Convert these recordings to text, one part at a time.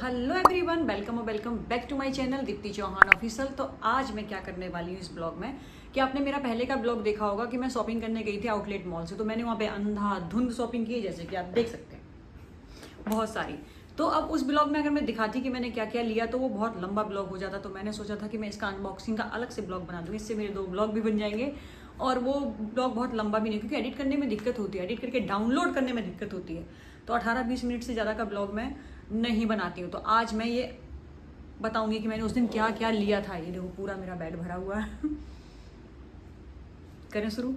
Hello everyone, welcome back to my channel Deepti Chauhan official. तो आज मैं क्या करने वाली हूँ इस ब्लॉग में कि आपने मेरा पहले का ब्लॉग देखा होगा कि मैं शॉपिंग करने गई थी आउटलेट मॉल से। तो मैंने वहाँ पे अंधाधुंध शॉपिंग की, जैसे कि आप देख सकते हैं, बहुत सारी। तो अब उस ब्लॉग में अगर मैं दिखाती कि मैंने क्या क्या लिया तो वो बहुत लंबा ब्लॉग हो जाता। तो मैंने सोचा था कि मैं इसका अनबॉक्सिंग का अलग से ब्लॉग बना दूँगी, इससे मेरे 2 ब्लॉग भी बन जाएंगे और वो ब्लॉग बहुत लंबा भी नहीं, क्योंकि एडिट करने में दिक्कत होती है, एडिट करके डाउनलोड करने में दिक्कत होती है। तो 18-20 मिनट से ज़्यादा का ब्लॉग मैं नहीं बनाती हूँ। तो आज मैं ये बताऊंगी कि मैंने उस दिन क्या क्या लिया था। ये देखो पूरा मेरा बेड भरा हुआ है। करें शुरू।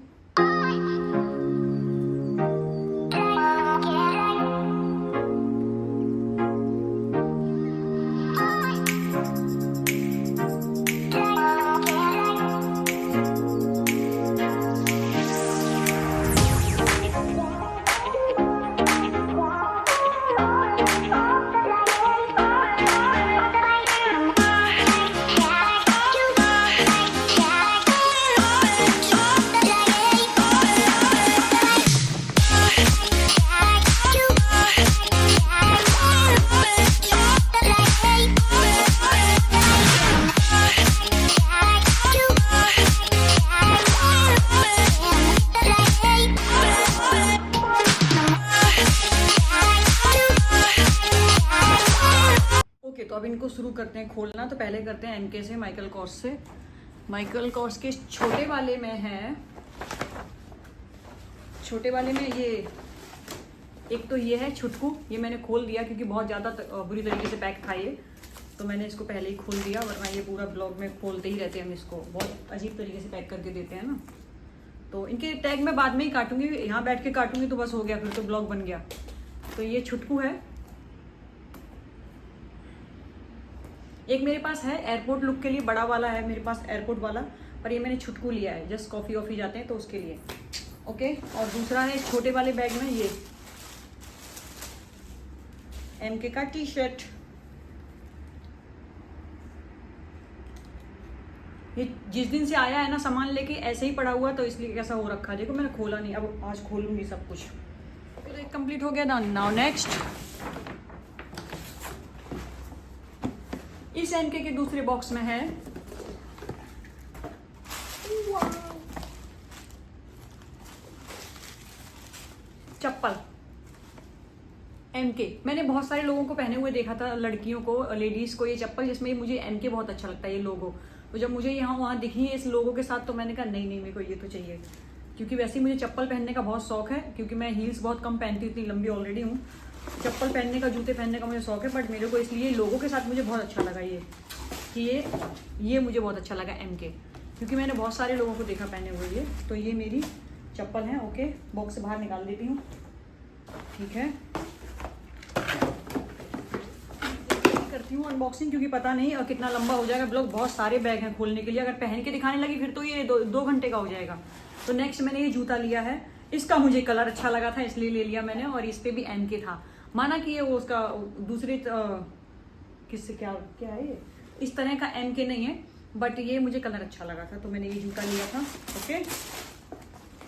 तो अब इनको शुरू करते हैं खोलना। तो पहले करते हैं एमके से, माइकल कॉर्स से। माइकल कॉर्स के छोटे वाले में है, छोटे वाले में ये एक तो ये है छुटकू। ये मैंने खोल दिया क्योंकि बहुत ज़्यादा बुरी तरीके से पैक था ये, तो मैंने इसको पहले ही खोल दिया, वरना ये पूरा ब्लॉग में खोलते ही रहते हैं हम इसको, बहुत अजीब तरीके से पैक करके देते हैं ना। तो इनके टैग मैं बाद में ही काटूंगी, यहाँ बैठ के काटूंगी तो बस हो गया, फिर तो ब्लॉग बन गया। तो ये छुटकू है। एक मेरे पास है एयरपोर्ट लुक के लिए, बड़ा वाला है मेरे पास एयरपोर्ट वाला, पर ये मैंने छुटकू लिया है जस्ट कॉफ़ी वॉफ़ी जाते हैं तो उसके लिए। ओके, और दूसरा है छोटे वाले बैग में ये एमके का टी शर्ट। ये जिस दिन से आया है ना सामान लेके ऐसे ही पड़ा हुआ, तो इसलिए कैसा हो रखा है देखो, मैंने खोला नहीं, अब आज खोलूंगी सब कुछ। तो एक कंप्लीट हो गया ना। नाउ नेक्स्ट, इस एमके के दूसरे बॉक्स में है चप्पल एमके। मैंने बहुत सारे लोगों को पहने हुए देखा था, लड़कियों को, लेडीज को, ये चप्पल, जिसमें मुझे एमके बहुत अच्छा लगता है ये लोगो। तो जब मुझे यहाँ वहाँ दिखी इस लोगो के साथ तो मैंने कहा नहीं मेरे को ये तो चाहिए, क्योंकि वैसे ही मुझे चप्पल पहनने का बहुत शौक है, क्योंकि मैं हील्स बहुत कम पहनती हूँ, इतनी लंबी ऑलरेडी हूँ। चप्पल पहनने का, जूते पहनने का मुझे शौक है, बट मेरे को इसलिए लोगों के साथ मुझे बहुत अच्छा लगा ये कि ये मुझे बहुत अच्छा लगा एमके, क्योंकि मैंने बहुत सारे लोगों को देखा पहने हुए ये। तो ये मेरी चप्पल है। ओके, बॉक्स से बाहर निकाल देती हूँ, ठीक है। करती हूँ अनबॉक्सिंग, क्योंकि पता नहीं और कितना लंबा हो जाएगा ब्लॉग। बहुत सारे बैग हैं खोलने के लिए, अगर पहन के दिखाने लगी फिर तो ये 2 घंटे का हो जाएगा। तो नेक्स्ट मैंने ये जूता लिया है, इसका मुझे कलर अच्छा लगा था इसलिए ले लिया मैंने, और इस पे भी एमके था। माना कि ये वो उसका दूसरे किससे क्या है, ये इस तरह का एमके नहीं है, बट ये मुझे कलर अच्छा लगा था तो मैंने ये जूता लिया था। ओके,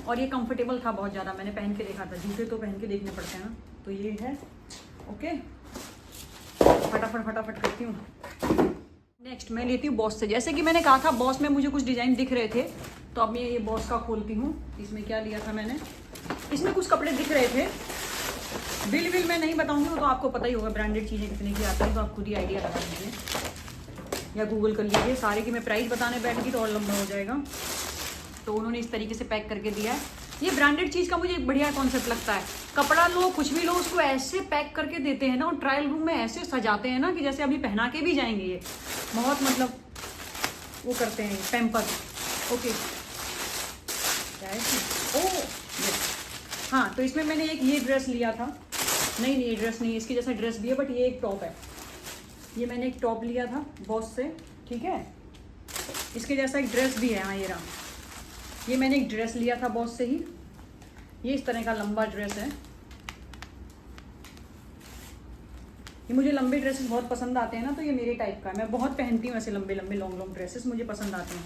और ये कंफर्टेबल था बहुत ज़्यादा, मैंने पहन के देखा था, जूते तो पहन के देखने पड़ते हैं ना। तो ये है। ओके, फटाफट करती हूँ। नेक्स्ट मैं लेती हूँ बॉस से। जैसे कि मैंने कहा था बॉस में मुझे कुछ डिज़ाइन दिख रहे थे, तो अब मैं ये बॉस का खोलती हूँ। इसमें क्या लिया था मैंने, इसमें कुछ कपड़े दिख रहे थे, बिल मैं नहीं बताऊंगी, वो तो आपको पता ही होगा, ब्रांडेड चीज़ें कितने की आती हैं, तो आप खुद ही आइडिया लगा लीजिए या गूगल कर लीजिए। सारे की मैं प्राइस बताने बैठगी तो और लंबा हो जाएगा। तो उन्होंने इस तरीके से पैक करके दिया है। ये ब्रांडेड चीज़ का मुझे एक बढ़िया कॉन्सेप्ट लगता है। कपड़ा लो, कुछ भी लो, उसको ऐसे पैक करके देते हैं ना, और ट्रायल रूम में ऐसे सजाते हैं ना कि जैसे अभी पहना के भी जाएंगे। ये बहुत मतलब वो करते हैं, पैम्पर। ओके, क्या है, ओह यस, हाँ। तो इसमें मैंने एक ये ड्रेस लिया था, नहीं ये ड्रेस नहीं, इसकी जैसा ड्रेस भी है, बट ये एक टॉप है। ये मैंने एक टॉप लिया था बॉस से, ठीक है। इसके जैसा एक ड्रेस भी है, हाँ ये रहा। ये मैंने एक ड्रेस लिया था बॉस से ही, ये इस तरह का लंबा ड्रेस है। ये मुझे लंबे ड्रेसेस बहुत पसंद आते हैं ना, तो ये मेरे टाइप का है। मैं बहुत पहनती हूँ ऐसे लंबे लॉन्ग ड्रेसेस, मुझे पसंद आते हैं।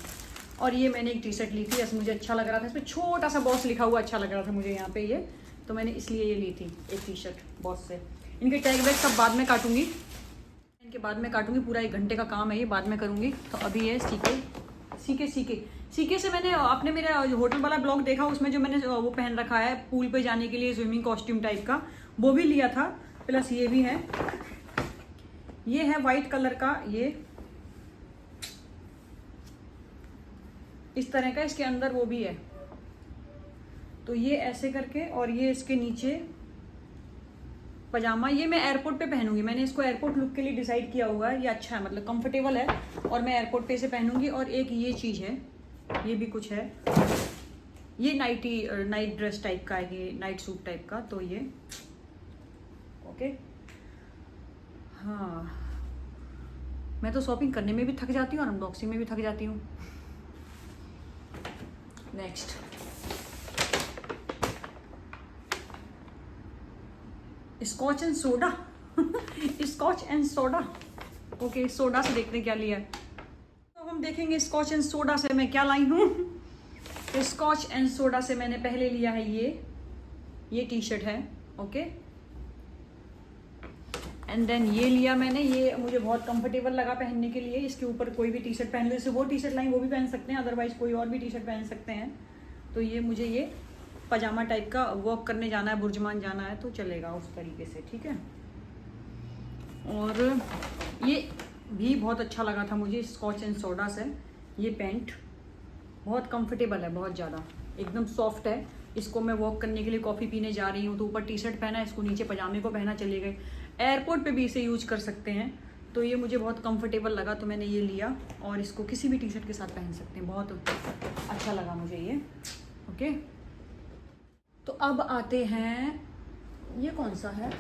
और ये मैंने एक टी शर्ट ली थी, ऐसे मुझे अच्छा लग रहा था, इसमें छोटा सा बॉस लिखा हुआ अच्छा लग रहा था मुझे यहाँ पे ये, तो मैंने इसलिए ये ली थी एक टी शर्ट बॉस से। इनके टैग वैग सब बाद में काटूंगी। के बाद में काटूंगी, पूरा 1 घंटे का काम है ये, बाद में करूंगी। तो अभी ये सीके से मैंने आपने मेरे होटल वाला ब्लॉग देखा, उसमें जो मैंने वो पहन रखा है पूल पे जाने के लिए, स्विमिंग कॉस्ट्यूम टाइप का, वो भी लिया था। प्लस ये भी है, ये है वाइट कलर का, ये इस तरह का, इसके अंदर वो भी है। तो ये ऐसे करके, और ये इसके नीचे पजामा, ये मैं एयरपोर्ट पे पहनूंगी। मैंने इसको एयरपोर्ट लुक के लिए डिसाइड किया हुआ है। ये अच्छा है, मतलब कंफर्टेबल है, और मैं एयरपोर्ट पे इसे पहनूंगी। और एक ये चीज़ है, ये भी कुछ है, ये नाइट ड्रेस टाइप का है, ये नाइट सूट टाइप का। तो ये ओके। हाँ, मैं तो शॉपिंग करने में भी थक जाती हूँ और अनबॉक्सिंग में भी थक जाती हूँ। Next scotch and soda scotch and soda. Okay, soda से देखते हैं क्या लिया है। तो हम देखेंगे स्कॉच एंड सोडा से मैं क्या लाई हूँ। स्कॉच एंड सोडा से मैंने पहले लिया है ये टी शर्ट है, ओके। एंड देन ये लिया मैंने, ये मुझे बहुत कंफर्टेबल लगा पहनने के लिए। इसके ऊपर कोई भी टी शर्ट पहन लो, जैसे वो टी शर्ट लाई वो भी पहन सकते हैं, अदरवाइज कोई और भी टी शर्ट पहन सकते हैं। तो ये मुझे ये पजामा टाइप का, वॉक करने जाना है, बुर्जुमान जाना है तो चलेगा उस तरीके से, ठीक है। और ये भी बहुत अच्छा लगा था मुझे स्कॉच एंड सोडा से। ये पैंट बहुत कंफर्टेबल है, बहुत ज़्यादा, एकदम सॉफ्ट है। इसको मैं वॉक करने के लिए, कॉफ़ी पीने जा रही हूँ तो ऊपर टी शर्ट पहना है, इसको नीचे पजामे को पहना, चले गए। एयरपोर्ट पे भी इसे यूज कर सकते हैं। तो ये मुझे बहुत कंफर्टेबल लगा, तो मैंने ये लिया। और इसको किसी भी टी शर्ट के साथ पहन सकते हैं, बहुत अच्छा लगा मुझे ये, ओके। तो अब आते हैं, ये कौन सा है,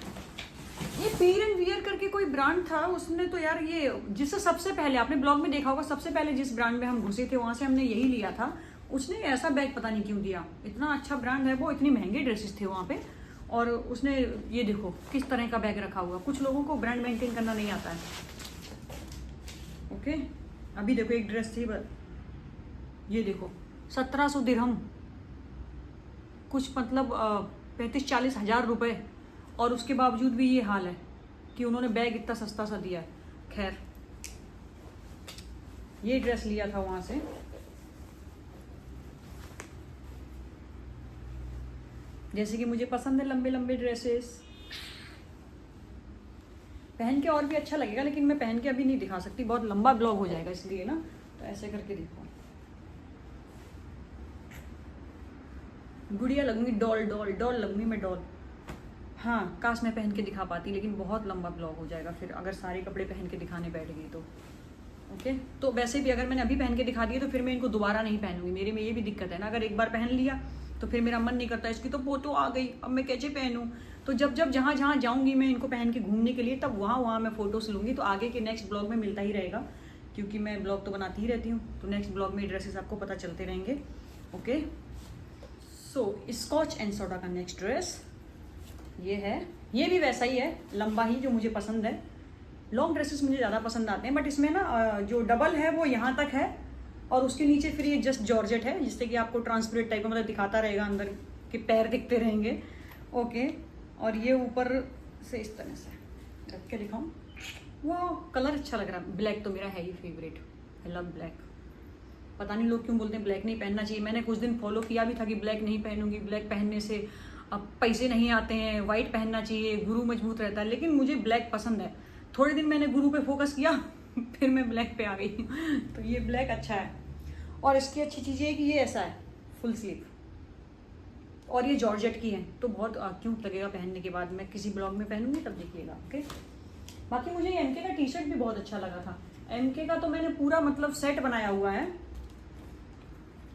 ये पीर एंड वियर करके कोई ब्रांड था। उसने तो यार ये, जिससे सबसे पहले आपने ब्लॉग में देखा होगा, सबसे पहले जिस ब्रांड में हम घुसे थे वहां से हमने यही लिया था। उसने ऐसा बैग पता नहीं क्यों दिया, इतना अच्छा ब्रांड है वो, इतनी महंगे ड्रेसेस थे वहाँ पे। और उसने ये देखो किस तरह का बैग रखा हुआ। कुछ लोगों को ब्रांड मेंटेन करना नहीं आता है, ओके। अभी देखो एक ड्रेस थी, ये देखो 1700 दिरहम, कुछ मतलब 35-40 हज़ार रुपये, और उसके बावजूद भी ये हाल है कि उन्होंने बैग इतना सस्ता सा दिया है। खैर, ये ड्रेस लिया था वहां से, जैसे कि मुझे पसंद है लंबे लंबे ड्रेसेस। पहन के और भी अच्छा लगेगा, लेकिन मैं पहन के अभी नहीं दिखा सकती, बहुत लंबा ब्लॉग हो जाएगा इसलिए ना। तो ऐसे करके देखो, गुड़िया लगूंगी, डॉल लगूंगी मैं, डॉल। हाँ, काश मैं पहन के दिखा पाती, लेकिन बहुत लंबा ब्लॉग हो जाएगा फिर अगर सारे कपड़े पहन के दिखाने बैठ गई तो, ओके। तो वैसे भी अगर मैंने अभी पहन के दिखा दिए तो फिर मैं इनको दोबारा नहीं पहनूंगी। मेरे में ये भी दिक्कत है ना, अगर एक बार पहन लिया तो फिर मेरा मन नहीं करता, इसकी तो फोटो आ गई, अब मैं कैसे पहनूं। तो जब जहाँ जाऊंगी मैं इनको पहन के घूमने के लिए, तब वहाँ मैं फोटोज लूंगी। तो आगे के नेक्स्ट ब्लॉग में मिलता ही रहेगा, क्योंकि मैं ब्लॉग तो बनाती ही रहती हूँ। तो नेक्स्ट ब्लॉग में ड्रेसेस आपको पता चलते रहेंगे, okay. So scotch and soda का नेक्स्ट ड्रेस ये है। ये भी वैसा ही है, लंबा ही, जो मुझे पसंद है। लॉन्ग ड्रेसेस मुझे ज़्यादा पसंद आते हैं, बट इसमें ना जो डबल है वो यहाँ तक है, और उसके नीचे फिर ये जस्ट जॉर्जेट है, जिससे कि आपको ट्रांसपेरेंट टाइप का मतलब दिखाता रहेगा, अंदर के पैर दिखते रहेंगे, ओके। और ये ऊपर से इस तरह से रख के दिखाऊँ, वो कलर अच्छा लग रहा है। ब्लैक तो मेरा है ही फेवरेट, आई लव ब्लैक। पता नहीं लोग क्यों बोलते हैं ब्लैक नहीं पहनना चाहिए। मैंने कुछ दिन फॉलो किया भी था कि ब्लैक नहीं पहनूंगी, ब्लैक पहनने से अब पैसे नहीं आते हैं, वाइट पहनना चाहिए, गुरु मजबूत रहता है। लेकिन मुझे ब्लैक पसंद है। थोड़े दिन मैंने गुरु पे फोकस किया फिर मैं ब्लैक पे आ गई तो ये ब्लैक अच्छा है। और इसकी अच्छी चीज़ ये है कि ये ऐसा है फुल स्लीव, और ये जॉर्जेट की है, तो बहुत क्यूट लगेगा पहनने के बाद। मैं किसी ब्लॉग में पहनूंगी तब देखिएगा, ओके। बाकी मुझे एमके का टी शर्ट भी बहुत अच्छा लगा था। एमके का तो मैंने पूरा मतलब सेट बनाया हुआ है।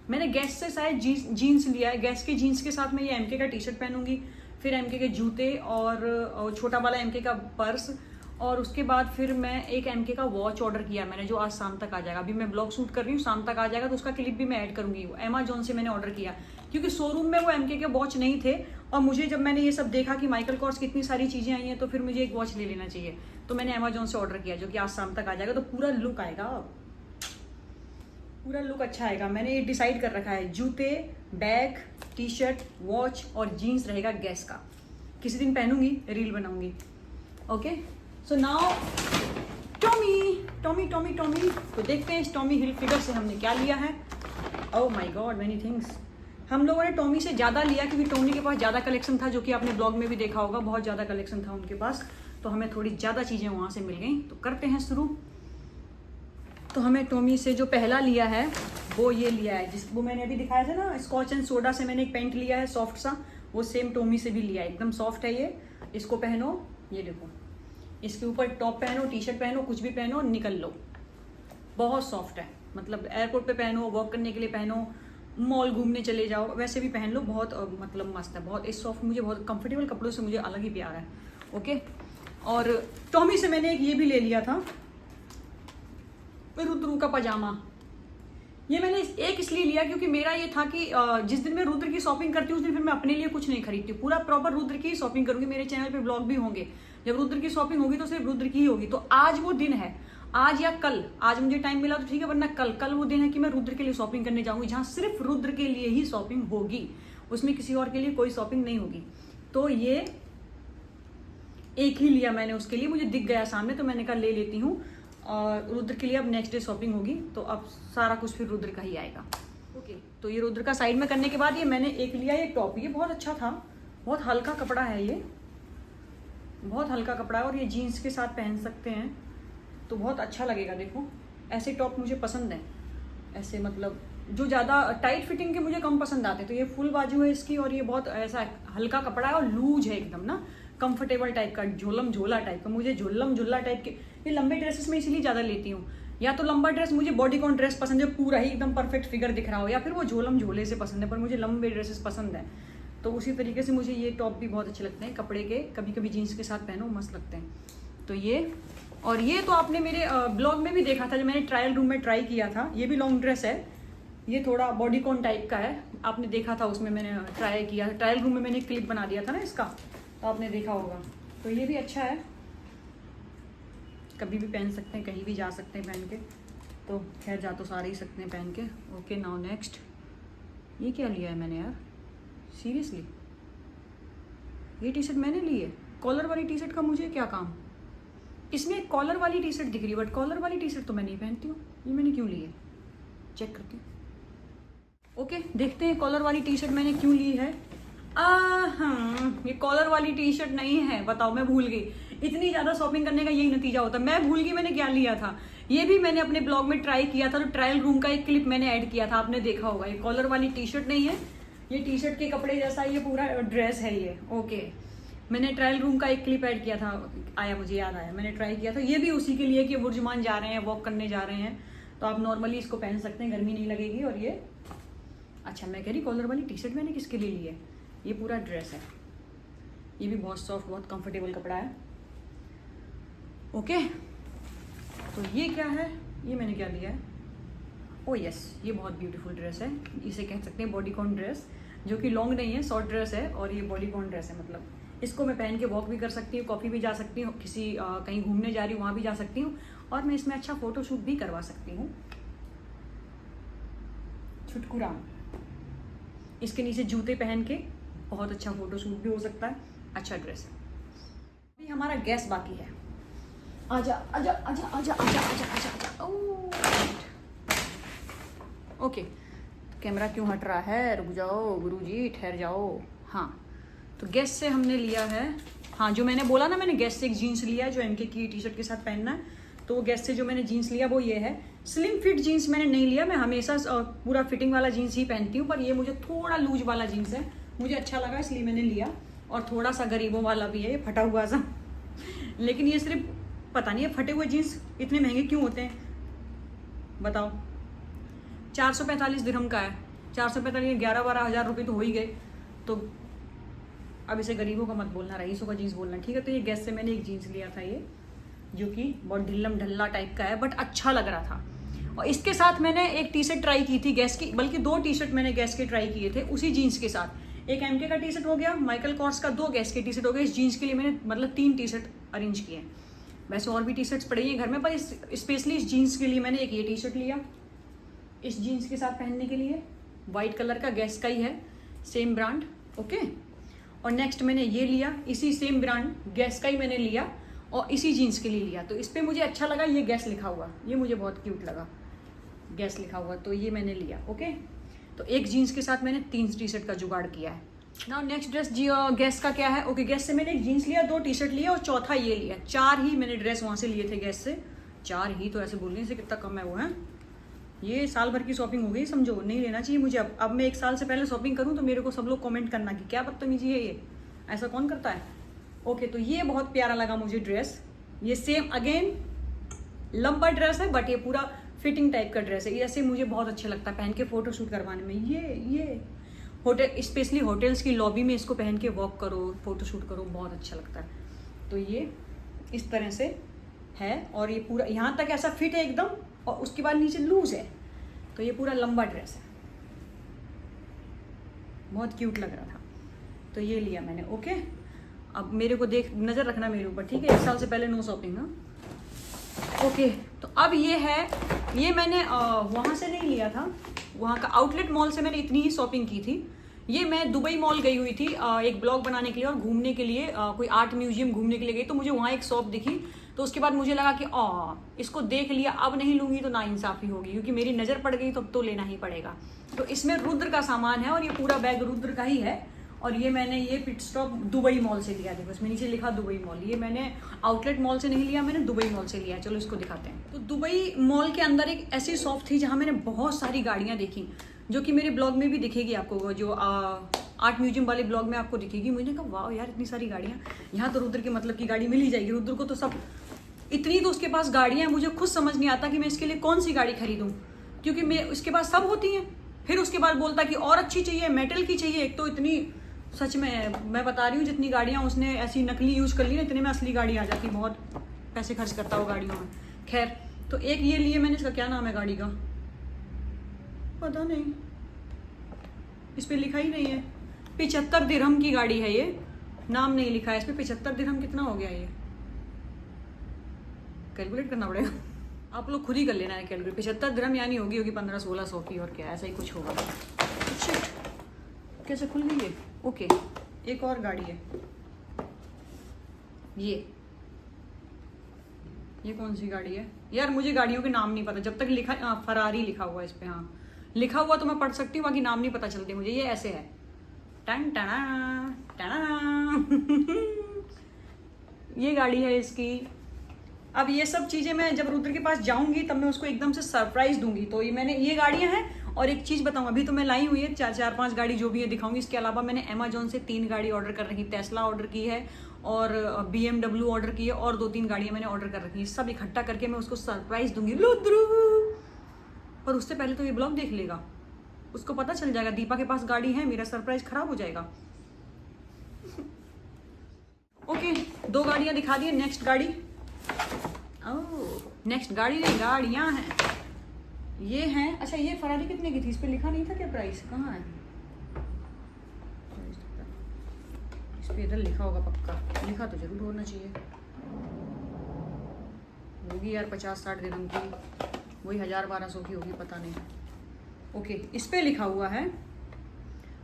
मैंने गैस से शायद जीन्स लिया है, गैस के जीन्स के साथ मैं ये एमके का टी शर्ट पहनूंगी, फिर एमके के जूते और छोटा वाला एमके का पर्स, और उसके बाद फिर मैं एक एमके का वॉच ऑर्डर किया मैंने, जो आज शाम तक आ जाएगा। अभी मैं ब्लॉग शूट कर रही हूँ, शाम तक आ जाएगा, तो उसका क्लिप भी मैं ऐड करूंगी। अमेजोन से मैंने ऑर्डर किया, क्योंकि शोरूम में वो एमके के वॉच नहीं थे, और मुझे जब मैंने ये सब देखा कि माइकल कॉर्स की इतनी सारी चीज़ें आई हैं, तो फिर मुझे एक वॉच ले लेना चाहिए। तो मैंने अमेजोन से ऑर्डर किया, जो कि आज शाम तक आ जाएगा। तो पूरा लुक आएगा, पूरा लुक अच्छा आएगा। मैंने ये डिसाइड कर रखा है, जूते, बैग, टी शर्ट, वॉच और जीन्स रहेगा गैस का। किसी दिन पहनूंगी, रील बनाऊंगी, okay. So now Tommy Tommy Tommy. तो देखते हैं इस टॉमी हिलफिगर से हमने क्या लिया है। Oh my God, many things. हम लोगों ने टॉमी से ज़्यादा लिया क्योंकि टॉमी के पास ज़्यादा कलेक्शन था, जो कि आपने ब्लॉग में भी देखा होगा, बहुत ज़्यादा कलेक्शन था उनके पास। तो हमें थोड़ी ज़्यादा चीज़ें वहाँ से मिल गई। तो करते हैं शुरू। तो हमें टॉमी से जो पहला लिया है वो ये लिया है, वो मैंने अभी दिखाया था ना, स्कॉच एंड सोडा से मैंने एक पैंट लिया है सॉफ्ट सा, वो सेम टॉमी से भी लिया है। एकदम सॉफ्ट है ये। इसको पहनो, ये देखो, इसके ऊपर टॉप पहनो, टी शर्ट पहनो, कुछ भी पहनो, निकल लो। बहुत सॉफ्ट है, मतलब एयरपोर्ट पे पहनो, वॉक करने के लिए पहनो, मॉल घूमने चले जाओ, वैसे भी पहन लो। बहुत मतलब मस्त है, बहुत इस सॉफ्ट, मुझे बहुत कंफर्टेबल कपड़ों से मुझे अलग ही प्यार है। ओके। और टॉमी से मैंने एक ये भी ले लिया था, रुद्र का पजामा। ये मैंने एक इसलिए लिया क्योंकि मेरा ये था कि जिस दिन मैं रुद्र की शॉपिंग करती हूँ उस दिन फिर मैं अपने लिए कुछ नहीं खरीदती, पूरा प्रॉपर रुद्र की शॉपिंग करूंगी। मेरे चैनल पे ब्लॉग भी होंगे, जब रुद्र की शॉपिंग होगी तो सिर्फ रुद्र की ही होगी। तो आज वो दिन है, आज या कल, आज मुझे टाइम मिला तो ठीक है, वरना कल वो दिन है कि मैं रुद्र के लिए शॉपिंग करने जाऊंगी, जहाँ सिर्फ रुद्र के लिए ही शॉपिंग होगी, उसमें किसी और के लिए कोई शॉपिंग नहीं होगी। तो ये एक ही लिया मैंने उसके लिए, मुझे दिख गया सामने तो मैंने कहा ले लेती हूँ। और रुद्र के लिए अब नेक्स्ट डे शॉपिंग होगी, तो अब सारा कुछ फिर रुद्र का ही आएगा। ओके। तो ये रुद्र का साइड में करने के बाद ये मैंने एक लिया, ये टॉप, ये बहुत अच्छा था, बहुत हल्का कपड़ा है, ये बहुत हल्का कपड़ा है और ये जीन्स के साथ पहन सकते हैं तो बहुत अच्छा लगेगा। देखो ऐसे टॉप मुझे पसंद है, ऐसे मतलब जो ज़्यादा टाइट फिटिंग के मुझे कम पसंद आते। तो ये फुल बाजू है इसकी और ये बहुत ऐसा हल्का कपड़ा है और लूज है एकदम ना, कंफर्टेबल टाइप का, झोलम झोला टाइप का। मुझे झोलम झोला टाइप के ये लंबे ड्रेसेस में इसीलिए ज़्यादा लेती हूँ। या तो लंबा ड्रेस, मुझे बॉडीकॉन ड्रेस पसंद है, पूरा ही एकदम परफेक्ट फिगर दिख रहा हो, या फिर वो झोलम झोले से पसंद है, पर मुझे लंबे ड्रेसेस पसंद है। तो उसी तरीके से मुझे ये टॉप भी बहुत अच्छे लगते हैं कपड़े के, कभी कभी जीन्स के साथ पहनो मस्त लगते हैं। तो ये, और ये तो आपने मेरे ब्लॉग में भी देखा था, जो मैंने ट्रायल रूम में ट्राई किया था। ये भी लॉन्ग ड्रेस है, ये थोड़ा बॉडीकॉन टाइप का है, आपने देखा था उसमें, मैंने ट्राई किया ट्रायल रूम में, मैंने क्लिप बना दिया था ना इसका, तो आपने देखा होगा। तो ये भी अच्छा है, कभी भी पहन सकते हैं, कहीं भी जा सकते हैं पहन के। तो खैर जा तो सारे ही सकते हैं पहन के। ओके नाउ नेक्स्ट, ये क्या लिया है मैंने यार, सीरियसली ये टी शर्ट मैंने ली है। कॉलर वाली टी शर्ट का मुझे क्या काम, इसमें एक कॉलर वाली टी शर्ट दिख रही है, बट कॉलर वाली टी शर्ट तो मैं नहीं पहनती हूँ। ये मैंने क्यों ली है, चेक करती हूँ। ओके देखते हैं कॉलर वाली टी शर्ट मैंने क्यों ली है। हाँ, ये कॉलर वाली टी शर्ट नहीं है, बताओ, मैं भूल गई। इतनी ज़्यादा शॉपिंग करने का यही नतीजा होता है, मैं भूल गई मैंने क्या लिया था। ये भी मैंने अपने ब्लॉग में ट्राई किया था, तो ट्रायल रूम का एक क्लिप मैंने ऐड किया था, आपने देखा होगा। ये कॉलर वाली टी शर्ट नहीं है, ये टी शर्ट के कपड़े जैसा ये पूरा ड्रेस है ये। ओके, मैंने ट्रायल रूम का एक क्लिप ऐड किया था, आया मुझे याद आया, मैंने ट्राई किया था। ये भी उसी के लिए कि बुर्जुमान जा रहे हैं, वॉक करने जा रहे हैं, तो आप नॉर्मली इसको पहन सकते हैं, गर्मी नहीं लगेगी। और ये अच्छा, मैं कह रही कॉलर वाली टी शर्ट मैंने किसके लिए ली है, ये पूरा ड्रेस है, ये भी बहुत सॉफ्ट, बहुत कंफर्टेबल कपड़ा है। ओके, तो ये क्या है, ये मैंने क्या लिया है, ओ यस, ये बहुत ब्यूटीफुल ड्रेस है, इसे कह सकते हैं बॉडीकॉन ड्रेस, जो कि लॉन्ग नहीं है, शॉर्ट ड्रेस है, और ये बॉडीकॉन ड्रेस है। मतलब इसको मैं पहन के वॉक भी कर सकती हूँ, कॉफ़ी भी जा सकती हूँ, किसी कहीं घूमने जा रही हूँ वहाँ भी जा सकती हूँ, और मैं इसमें अच्छा फोटोशूट भी करवा सकती हूँ। छुटकुरा, इसके नीचे जूते पहन के बहुत अच्छा फोटोशूट भी हो सकता है, अच्छा ड्रेस है। अभी हमारा गैस बाकी है, आजा आजा आजा आजा आजा आजा आजा आजा। ओके, कैमरा क्यों हट रहा है, रुक जाओ गुरुजी, ठहर जाओ। हाँ, तो गैस से हमने लिया है, हाँ जो मैंने बोला ना, मैंने गैस से एक जीन्स लिया है जो एमके की टी शर्ट के साथ पहनना है। तो गैस से जो मैंने जीन्स लिया वो ये है, स्लिम फिट जीन्स मैंने नहीं लिया, मैं हमेशा पूरा फिटिंग वाला जीन्स ही पहनती हूँ, पर ये मुझे थोड़ा लूज वाला जीन्स है, मुझे अच्छा लगा इसलिए मैंने लिया। और थोड़ा सा गरीबों वाला भी है, ये फटा हुआ सा लेकिन ये सिर्फ पता नहीं है फटे हुए जीन्स इतने महंगे क्यों होते हैं, बताओ। 445 दिरहम का है, 445, 11-12 हज़ार रुपये तो हो ही गए। तो अब इसे गरीबों का मत बोलना, रईसों का जीन्स बोलना, ठीक है। तो ये गैस से मैंने एक जीन्स लिया था, ये जो कि बहुत ढिल्लम ढल्ला टाइप का है, बट अच्छा लग रहा था। और इसके साथ मैंने एक टी शर्ट ट्राई की थी गैस की, बल्कि 2 टी शर्ट मैंने गैस के ट्राई किए थे उसी जीन्स के साथ। एक एमके का टी शर्ट हो गया, माइकल कॉर्स का 2 गैस के टी शर्ट हो गए। इस जीन्स के लिए मैंने मतलब 3 टी शर्ट अरेंज किए हैं। वैसे और भी टी शर्ट्स पड़ी हैं घर में, पर स्पेशली इस जीन्स के लिए मैंने एक ये टी शर्ट लिया, इस जीन्स के साथ पहनने के लिए, वाइट कलर का, गैस का ही है, सेम ब्रांड। ओके, और नेक्स्ट मैंने ये लिया, इसी सेम ब्रांड गैस का ही मैंने लिया, और इसी जीन्स के लिए लिया। तो इस पर मुझे अच्छा लगा, ये गैस लिखा हुआ, ये मुझे बहुत क्यूट लगा, गैस लिखा हुआ, तो ये मैंने लिया। ओके, तो एक जीन्स के साथ मैंने 3 टी शर्ट का जुगाड़ किया है। नाउ नेक्स्ट ड्रेस गैस का क्या है। ओके, गैस से मैंने एक जीन्स लिया, 2 टी शर्ट लिया और चौथा ये लिया। 4 ही मैंने ड्रेस वहाँ से लिए थे गैस से, 4 ही, तो ऐसे बोलने से कितना कम है वो है। ये साल भर की शॉपिंग हो गई समझो, नहीं लेना चाहिए मुझे। अब मैं 1 साल से पहले शॉपिंग करूँ तो मेरे को सब लोग कमेंट करना कि क्या बदतमीजी है ये, ऐसा कौन करता है। ओके, तो ये बहुत प्यारा लगा मुझे ड्रेस। ये सेम अगेन लंबा ड्रेस है, बट ये पूरा फिटिंग टाइप का ड्रेस है। ये ऐसे मुझे बहुत अच्छा लगता है पहन के फोटो शूट करवाने में। ये होटल, स्पेशली होटल्स की लॉबी में इसको पहन के वॉक करो, फोटो शूट करो, बहुत अच्छा लगता है। तो ये इस तरह से है और ये पूरा यहाँ तक ऐसा फिट है एकदम, और उसके बाद नीचे लूज है। तो ये पूरा लंबा ड्रेस है, बहुत क्यूट लग रहा था, तो ये लिया मैंने। ओके, अब मेरे को देख, नज़र रखना मेरे ऊपर, ठीक है। 1 साल से पहले नो शॉपिंग। हाँ, ओके, तो अब ये है, ये मैंने वहाँ से नहीं लिया था, वहाँ का आउटलेट मॉल से मैंने इतनी ही शॉपिंग की थी। ये मैं दुबई मॉल गई हुई थी एक ब्लॉग बनाने के लिए और घूमने के लिए, कोई आर्ट म्यूजियम घूमने के लिए गई, तो मुझे वहाँ एक शॉप दिखी। तो उसके बाद मुझे लगा कि इसको देख लिया, अब नहीं लूँगी तो नाइंसाफ़ी होगी, क्योंकि मेरी नज़र पड़ गई तो अब तो लेना ही पड़ेगा। तो इसमें रुद्र का सामान है और ये पूरा बैग रुद्र का ही है। और ये मैंने ये पिट स्टॉप दुबई मॉल से लिया, देखो इसमें नीचे लिखा दुबई मॉल। ये मैंने आउटलेट मॉल से नहीं लिया, मैंने दुबई मॉल से लिया। चलो इसको दिखाते हैं। तो दुबई मॉल के अंदर एक ऐसी शॉप थी जहाँ मैंने बहुत सारी गाड़ियाँ देखी, जो कि मेरे ब्लॉग में भी दिखेगी आपको, जो आर्ट म्यूजियम वाले ब्लॉग में आपको दिखेगी। मुझे कहा वाह यार, इतनी सारी गाड़ियाँ, यहाँ तो रुद्र के मतलब की गाड़ी मिल ही जाएगी। रुद्र को तो सब इतनी, तो उसके पास गाड़ियाँ हैं, मुझे खुद समझ नहीं आता कि मैं इसके लिए कौन सी गाड़ी खरीदूँ, क्योंकि मैं उसके पास सब होती हैं। फिर उसके बाद बोलता कि और अच्छी चाहिए, मेटल की चाहिए। एक तो इतनी, सच में मैं बता रही हूँ, जितनी गाड़ियाँ उसने ऐसी नकली यूज़ कर ली ना, इतने में असली गाड़ी आ जाती। बहुत पैसे खर्च करता हो गाड़ियों में। खैर, तो एक ये लिए मैंने, इसका क्या नाम है गाड़ी का पता नहीं, इस पर लिखा ही नहीं है। 75 दिरहम की गाड़ी है ये, नाम नहीं लिखा है इस पर। 75 दिरहम कितना हो गया ये, कैलकुलेट करना पड़ेगा, आप लोग खुद ही कर लेना है कैलकुलेट। 75 दिरहम यानी होगी 1500-1600 की, और क्या ऐसा ही कुछ होगा। शिट, कैसे खुल गई ये। ओके, एक और गाड़ी है, ये कौन सी गाड़ी है यार, मुझे गाड़ियों के नाम नहीं पता। जब तक लिखा फरारी लिखा हुआ है इस पे, हाँ लिखा हुआ तो मैं पढ़ सकती हूँ, बाकी नाम नहीं पता चलते मुझे। ये ऐसे है, टन टना टना ये गाड़ी है इसकी। अब ये सब चीज़ें मैं जब रुद्र के पास जाऊंगी तब मैं उसको एकदम से सरप्राइज दूंगी। तो ये मैंने, ये गाड़ियाँ हैं। और एक चीज़ बताऊँ, अभी तो मैं लाई हुई है 4-5 गाड़ी, जो भी है दिखाऊंगी। इसके अलावा मैंने अमेजोन से 3 गाड़ी ऑर्डर कर रखी, टेस्ला ऑर्डर की है और BMW ऑर्डर की है, और 2-3 गाड़ियाँ मैंने ऑर्डर कर रखी है। सब इकट्ठा करके मैं उसको सरप्राइज दूंगी रुद्र। पर उससे पहले तो ये ब्लॉग देख लेगा, उसको पता चल जाएगा दीपा के पास गाड़ी है, मेरा सरप्राइज खराब हो जाएगा। ओके, 2 गाड़ियाँ दिखा दी। नेक्स्ट गाड़ी, नेक्स्ट गाड़ी नहीं, गाड़ियाँ हैं ये हैं। अच्छा, ये फरारी कितने की थी, इस पे लिखा नहीं था क्या प्राइस, कहाँ है इस पे, इधर लिखा होगा पक्का, लिखा तो जरूर होना चाहिए। होगी यार 50-60 दिरहम की, वही 1000-1200 की होगी, पता नहीं। ओके, इस पे लिखा हुआ है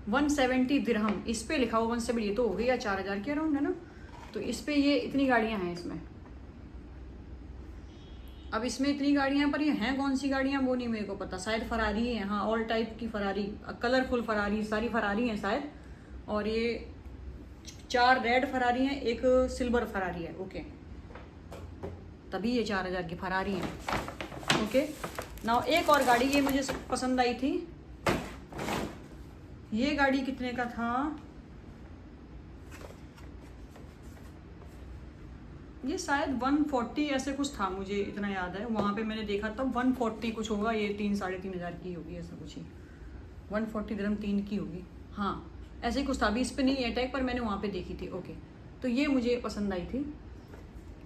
170 दिरहम, इस पे लिखा हुआ 170, ये तो हो गई या 4000 के अराउंड है ना। तो इस पे ये इतनी गाड़ियाँ हैं इसमें। अब इसमें इतनी गाड़ियाँ हैं, पर ये हैं कौन सी गाड़ियाँ वो नहीं मेरे को पता। शायद फरारी है, हाँ, ऑल टाइप की फरारी, कलरफुल फरारी, सारी फरारी हैं शायद। और ये 4 रेड फरारी हैं, एक सिल्वर फरारी है। ओके, तभी ये 4000 की फरारी है। ओके, नाउ एक और गाड़ी, ये मुझे पसंद आई थी। ये गाड़ी कितने का था, ये शायद 140 ऐसे कुछ था, मुझे इतना याद है। वहाँ पे मैंने देखा था 140 कुछ होगा, ये 3-3.5 की होगी, ऐसा कुछ ही 140 दिरहम 3 की होगी, हाँ ऐसे ही कुछ था। अभी इस पे नहीं है टैग, पर मैंने वहाँ पे देखी थी। ओके, तो ये मुझे पसंद आई थी,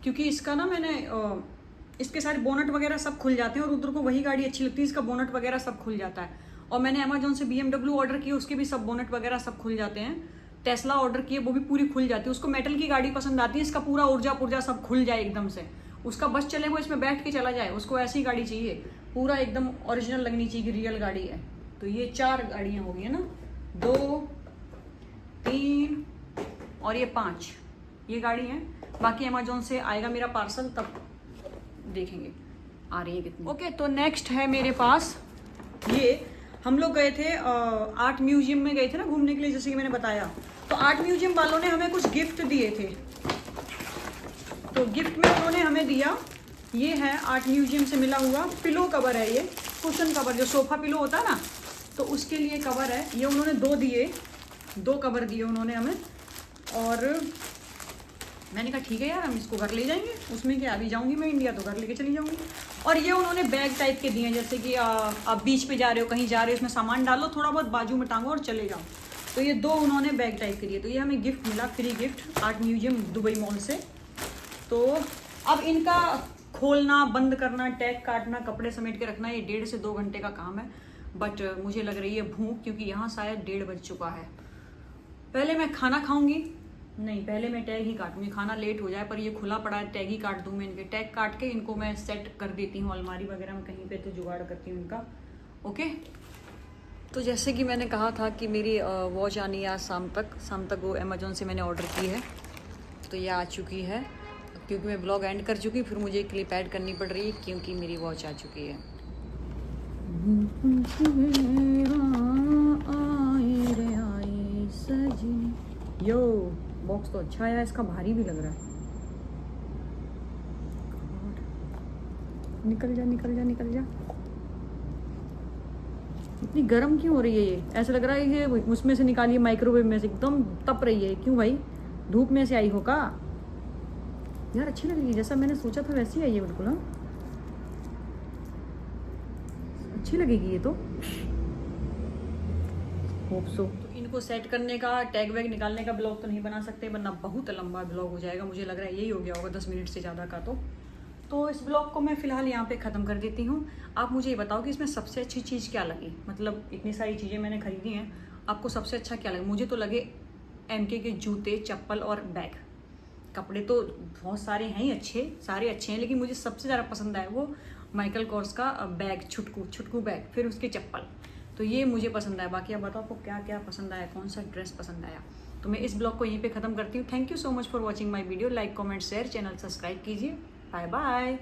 क्योंकि इसका ना मैंने इसके सारे बोनट वगैरह सब खुल जाते हैं, और रुद्र को वही गाड़ी अच्छी लगती है, इसका बोनट वगैरह सब खुल जाता है। और मैंने अमेजोन से BMW ऑर्डर किया, उसके भी सब बोनट वगैरह सब खुल जाते हैं। टेस्ला ऑर्डर किए, वो भी पूरी खुल जाती है। उसको मेटल की गाड़ी पसंद आती है, इसका पूरा ऊर्जा पुर्जा सब खुल जाए एकदम से, उसका बस चले वो इसमें बैठ के चला जाए, उसको ऐसी गाड़ी चाहिए, पूरा एकदम ओरिजिनल लगनी चाहिए कि रियल गाड़ी है। तो ये 4 गाड़ियाँ हो गई है ना, 2, 3 और ये 5, ये गाड़ी है। बाकी अमेजोन से आएगा मेरा पार्सल, तब देखेंगे आ रही है कितनी। ओके, तो नेक्स्ट है मेरे पास ये, हम लोग गए थे आर्ट म्यूजियम में गए थे ना घूमने के लिए, जैसे कि मैंने बताया। तो आर्ट म्यूजियम वालों ने हमें कुछ गिफ्ट दिए थे, तो गिफ्ट में उन्होंने हमें दिया, ये है आर्ट म्यूजियम से मिला हुआ पिलो कवर है, ये कुशन कवर जो सोफा पिलो होता है ना, तो उसके लिए कवर है। ये उन्होंने दो कवर दिए उन्होंने हमें, और मैंने कहा ठीक है यार, हम इसको घर ले जाएंगे, उसमें क्या, अभी जाऊंगी मैं इंडिया तो घर लेके चली जाऊंगी। और ये उन्होंने बैग टाइप के दिए हैं, जैसे कि आप बीच पे जा रहे हो, कहीं जा रहे हो, इसमें सामान डालो, थोड़ा बहुत बाजू में टांगो और चले जाओ। तो ये 2 उन्होंने बैग टाइप के दिए, तो ये हमें गिफ्ट मिला, free gift art museum Dubai mall से। तो अब इनका खोलना, बंद करना, टैग काटना, कपड़े समेट के रखना, ये 1.5 से 2 घंटे का काम है। बट मुझे लग रही है भूख, क्योंकि यहाँ शायद 1:30 बज चुका है। पहले मैं खाना खाऊंगी, नहीं पहले मैं टैग ही काटूंगी, खाना लेट हो जाए, पर ये खुला पड़ा है, टैग ही काट दूँ मैं इनके। टैग काट के इनको मैं सेट कर देती हूँ अलमारी वगैरह में कहीं पे, तो जुगाड़ करती हूँ इनका। ओके, तो जैसे कि मैंने कहा था कि मेरी वॉच आनी है आज शाम तक वो अमेजोन से मैंने ऑर्डर की है, तो ये आ चुकी है। क्योंकि मैं ब्लॉग एंड कर चुकी, फिर मुझे क्लिप ऐड करनी पड़ रही है क्योंकि मेरी वॉच आ चुकी है। यो बॉक्स तो अच्छा है, इसका भारी भी लग रहा है। निकल जा निकल जा निकल जा, इतनी गर्म क्यों हो रही है ये? ऐसा लग रहा है ये उसमें से निकाली, माइक्रोवेव में से एकदम तप रही है। क्यों भाई, धूप में से आई हो का? यार अच्छी लगेगी, जैसा मैंने सोचा था वैसी है ये बिल्कुल। हाँ अच्छी लगेगी ये तो, होप सो। तो इनको सेट करने का, टैग वैग निकालने का ब्लॉग तो नहीं बना सकते, वरना बहुत लंबा ब्लॉग हो जाएगा। मुझे लग रहा है यही हो गया होगा 10 मिनट से ज़्यादा का। तो इस ब्लॉग को मैं फ़िलहाल यहाँ पे ख़त्म कर देती हूँ। आप मुझे ये बताओ कि इसमें सबसे अच्छी चीज़ क्या लगी? मतलब इतनी सारी चीज़ें मैंने खरीदी हैं, आपको सबसे अच्छा क्या लगा? मुझे तो लगे MK के जूते, चप्पल और बैग। कपड़े तो बहुत सारे हैं ही, सारे अच्छे हैं, लेकिन मुझे सबसे ज़्यादा पसंद आया वो माइकल कॉर्स का बैग, छुटकू बैग, फिर उसके चप्पल। तो ये मुझे पसंद आया। बाकी आप बताओ आपको क्या क्या पसंद आया, कौन सा ड्रेस पसंद आया। तो मैं इस ब्लॉग को यहीं पे ख़त्म करती हूँ। Thank you so much for watching my video. Like, comment, share, channel subscribe कीजिए। Bye bye.